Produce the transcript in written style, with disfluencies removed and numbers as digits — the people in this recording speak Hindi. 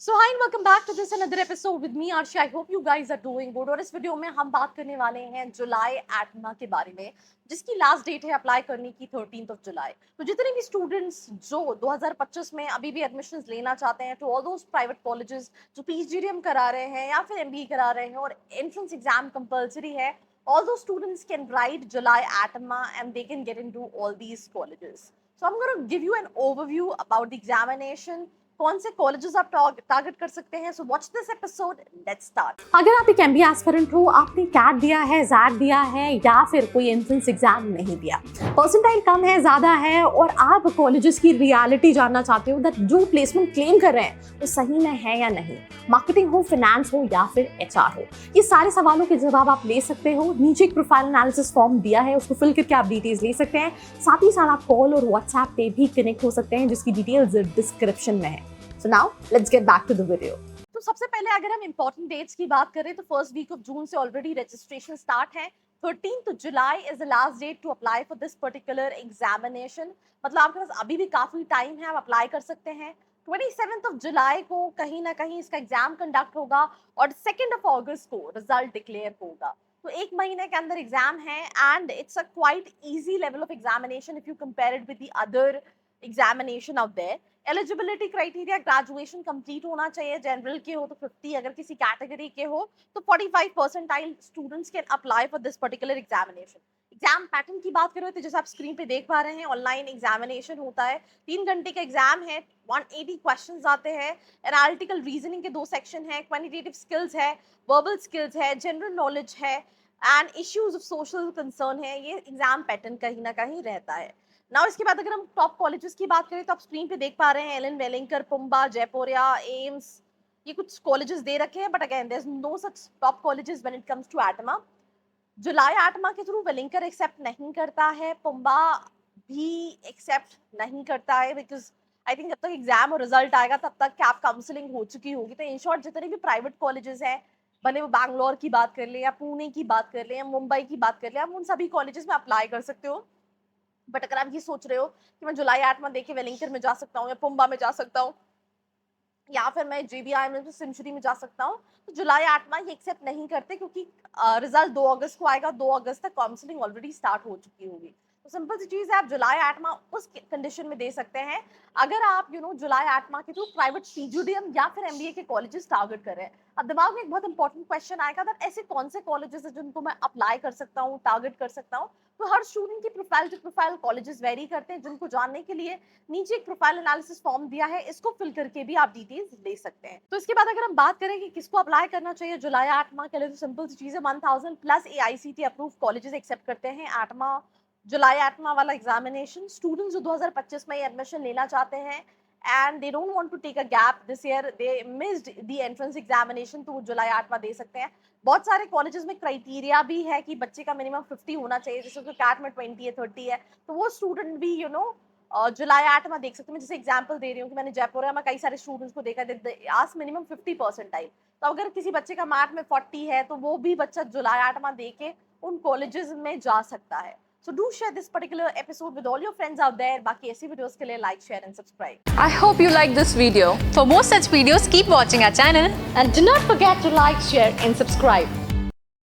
So hi and welcome back to this another episode with me Arshi. I hope you guys are doing good. और इस वीडियो में हम बात करने वाले हैं जुलाई एटमा के बारे में, जिसकी लास्ट डेट है अप्लाई करने की 13 जुलाई। तो जितने भी स्टूडेंट्स जो 2025 में अभी भी एडमिशंस लेना चाहते हैं, to all those private colleges जो पीजीडीएम करा रहे हैं या फिर एमबीए करा रहे हैं और एंट्रेंस एग्जाम कंपलसरी है, all those students can write July ATMA and they can get into all these colleges. So I'm going to give you an overview about the examination, कौन से कॉलेजेस आप टारगेट कर सकते हैं। So watch this episode, let's start. अगर आप एक एमबीए एस्पिरेंट हो, आपने कैट दिया है, जैट दिया है या फिर कोई एंट्रेंस एग्जाम नहीं दिया, परसेंटाइल कम है, ज्यादा है और आप कॉलेजेस की रियलिटी जानना चाहते हो दैट जो प्लेसमेंट क्लेम कर रहे हैं वो सही में है या नहीं, मार्केटिंग हो, फाइनेंस हो या फिर एचआर हो, ये सारे सवालों के जवाब आप ले सकते हो। नीचे एक प्रोफाइल एनालिसिस फॉर्म दिया है, उसको फिल करके आप डिटेल्स ले सकते हैं। साथ ही साथ आप कॉल और व्हाट्सएप पे भी कनेक्ट हो सकते हैं, जिसकी डिटेल्स डिस्क्रिप्शन में है। So now let's get back to the video. तो सबसे पहले अगर हम इंपॉर्टेंट डेट्स की बात करें तो फर्स्ट वीक ऑफ जून से ऑलरेडी रजिस्ट्रेशन स्टार्ट है। 13 July is the last date to apply for this particular examination. मतलब आपके पास अभी भी काफी टाइम है, आप अप्लाई कर सकते हैं। 27 जुलाई को कहीं ना कहीं इसका एग्जाम कंडक्ट होगा और 2 अगस्त को रिजल्ट डिक्लेयर होगा। तो एक महीने के अंदर एग्जाम है and it's a quite easy level of examination if you compare it with the other examination out there. Eligibility criteria graduation complete होना चाहिए, जनरल के हो तो 50, अगर किसी कैटेगरी के हो तो 45 percentile students can apply for this particular examination. Exam pattern की बात करें तो जैसे आप स्क्रीन पे देख पा रहे हैं, ऑनलाइन एग्जामिनेशन होता है, 3 घंटे का एग्जाम है, 180 क्वेश्चंस आते हैं, एनालिटिकल रीजनिंग के 2 सेक्शन है, क्वांटिटेटिव स्किल्स है, वर्बल स्किल्स है, जनरल नॉलेज है and issues of social concern है। ये एग्जाम पैटर्न कहीं ना कहीं रहता है। नाउ इसके बाद अगर हम टॉप कॉलेजेस की बात करें तो आप स्क्रीन पे देख पा रहे हैं एलन वेलिंकर, पुम्बा, जयपुरिया, एम्स, ये कुछ कॉलेजेस दे रखे हैं, but again there is no such top colleges when it comes to ATMA. जुलाई एटमा के थ्रू वेलिंकर एक्सेप्ट नहीं करता है, पुम्बा भी एक्सेप्ट नहीं करता है, बिकॉज आई थिंक जब तक एग्जाम और रिजल्ट आएगा तब तक कैप काउंसलिंग हो चुकी होगी। तो इन शॉर्ट जितने भी प्राइवेट कॉलेजेस हैं, भले वो बैंगलोर की बात कर ले या पुणे की बात कर ले या मुंबई की बात कर ले, आप उन सभी कॉलेजेस में अप्लाई कर सकते हो। बट अगर आप ये सोच रहे हो कि मैं जुलाई एटमा देके वेलिंकर में जा सकता हूँ या पुम्बा में जा सकता हूँ या फिर मैं जेबीआई में सेंचुरी में जा सकता हूँ, तो जुलाई एटमा ये एक्सेप्ट नहीं करते, क्योंकि रिजल्ट 2 अगस्त को आएगा, 2 अगस्त तक काउंसलिंग ऑलरेडी स्टार्ट हो चुकी होगी। तो सिंपल सी चीज है, आप जुलाई एटमा उस कंडीशन में दे सकते हैं अगर आप जुलाई एटमा के थ्रू प्राइवेट पीजीडीएम या फिर एमबीए के कॉलेजेस टारगेट कर रहे हैं। अब दिमाग में एक बहुत इंपॉर्टेंट क्वेश्चन आएगा दैट ऐसे कौन से कॉलेजेस हैं जिनको मैं अप्लाई कर सकता हूँ, टारगेट कर सकता हूँ। तो हर स्टूडेंट की profile to profile colleges vary करते हैं, जिनको जानने के लिए नीचे एक प्रोफाइल एनालिसिस फॉर्म दिया है, इसको फिल करके भी आप डिटेल्स ले सकते हैं। तो इसके बाद अगर हम बात करें कि किसको अप्लाई करना चाहिए जुलाई एटमा के लिए, तो सिंपल सी चीज है, 1000+ एआईसीटी अप्रूव कॉलेजेस एक्सेप्ट करते हैं एटमा जुलाई एटमा वाला एग्जामिनेशन। स्टूडेंट्स जो 2025 में एडमिशन लेना चाहते हैं and they don't want to take a gap this year, they missed the entrance examination, तो वो जुलाई एटमा दे सकते हैं। बहुत सारे कॉलेजेस में क्राइटेरिया भी है कि बच्चे का मिनिमम 50 होना चाहिए, जैसे कि कैट में 20 है, 30 है, तो वो स्टूडेंट भी जुलाई एटमा देख सकते हैं। मैं जैसे एग्जांपल दे रही हूँ कि मैंने जयपुर में कई सारे स्टूडेंट्स को देखा, आज मिनिमम 50 परसेंटाइल, तो अगर किसी बच्चे का मैथ में 40 है तो वो भी बच्चा जुलाई एटमा दे के उन कॉलेजेस में जा सकता है। So do share this particular episode with all your friends out there. बाकी ऐसी वीडियोस के लिए like, share and subscribe. I hope you like this video. For more such videos, keep watching our channel. And do not forget to like, share and subscribe.